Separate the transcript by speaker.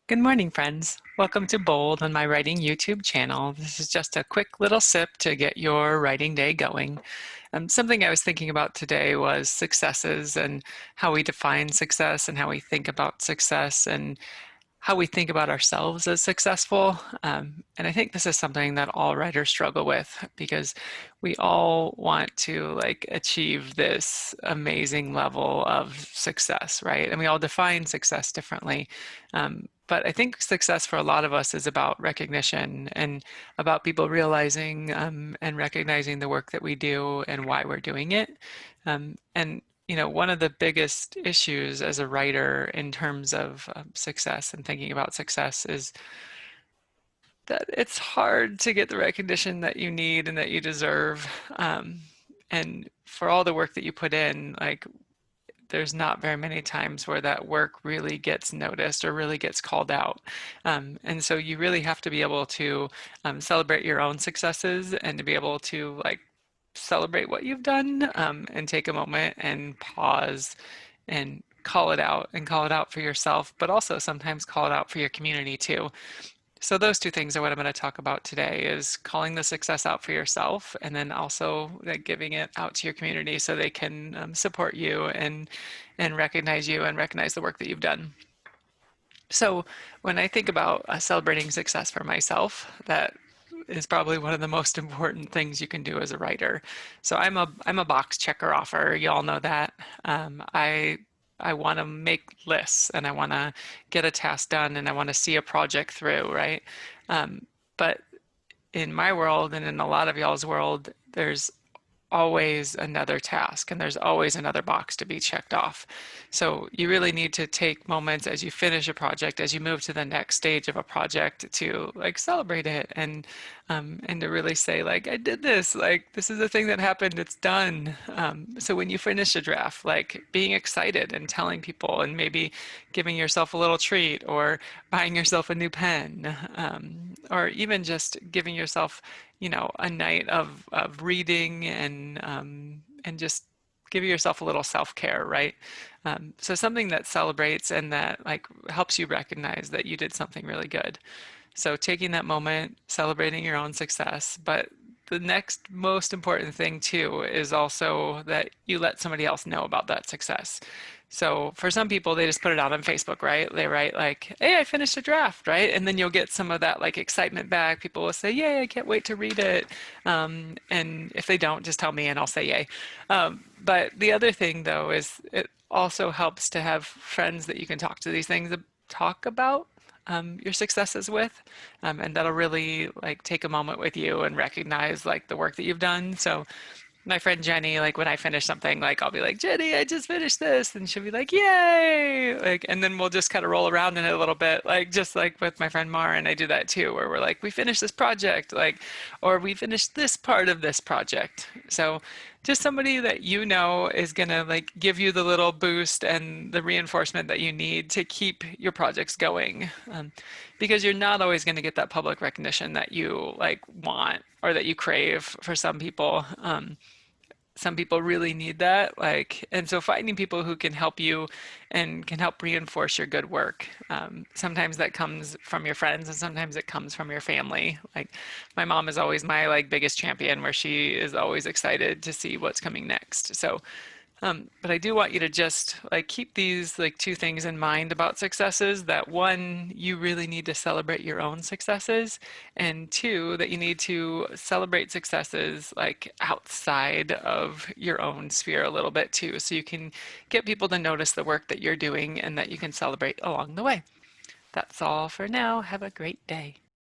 Speaker 1: Good morning, friends. Welcome to Bold on my writing YouTube channel. This is just a quick little sip to get your writing day going. Something I was thinking about today was successes and how we define success and how we think about success and how we think about ourselves as successful. And I think this is something that all writers struggle with because we all want to achieve this amazing level of success, right? And we all define success differently. But I think success for a lot of us is about recognition and about people realizing and recognizing the work that we do and why we're doing it. And one of the biggest issues as a writer in terms of success and thinking about success is that it's hard to get the recognition that you need and that you deserve. And for all the work that you put in, there's not very many times where that work really gets noticed or really gets called out. And so you really have to be able to celebrate your own successes and to be able to celebrate what you've done and take a moment and pause and call it out for yourself, but also sometimes call it out for your community too. So those two things are what I'm going to talk about today is calling the success out for yourself and then also giving it out to your community so they can support you and recognize you and recognize the work that you've done. So when I think about celebrating success for myself, that is probably one of the most important things you can do as a writer. So I'm a box checker offer. You all know that. I want to make lists and I want to get a task done and I want to see a project through, right? But in my world and in a lot of y'all's world, there's always another task and there's always another box to be checked off. So you really need to take moments as you finish a project, as you move to the next stage of a project to celebrate it and to really say I did this, this is the thing that happened, it's done. So when you finish a draft, being excited and telling people and maybe giving yourself a little treat or buying yourself a new pen or even just giving yourself a night of reading and just give yourself a little self-care, right? So something that celebrates and that helps you recognize that you did something really good. So taking that moment, celebrating your own success, but the next most important thing too is also that you let somebody else know about that success. So for some people, they just put it out on Facebook, right? They write "Hey, I finished a draft," right? And then you'll get some of that excitement back. People will say, "Yay, I can't wait to read it." And if they don't, just tell me and I'll say yay. But the other thing though is it also helps to have friends that you can talk to these things, talk about your successes with, and that'll really take a moment with you and recognize the work that you've done. So my friend Jenny, when I finish something, I'll be like, "Jenny, I just finished this," and she'll be like, "Yay!" And then we'll just kind of roll around in it a little bit, just like with my friend Mara, and I do that too, where we're like, "We finished this project," or "We finished this part of this project." So just somebody that is gonna give you the little boost and the reinforcement that you need to keep your projects going, because you're not always going to get that public recognition that you want or that you crave for some people. Some people really need that, and so finding people who can help you and can help reinforce your good work. Sometimes that comes from your friends and sometimes it comes from your family. My mom is always my biggest champion, where she is always excited to see what's coming next. So but I do want you to just keep these two things in mind about successes, that one, you really need to celebrate your own successes, and two, that you need to celebrate successes outside of your own sphere a little bit too, so you can get people to notice the work that you're doing and that you can celebrate along the way. That's all for now. Have a great day.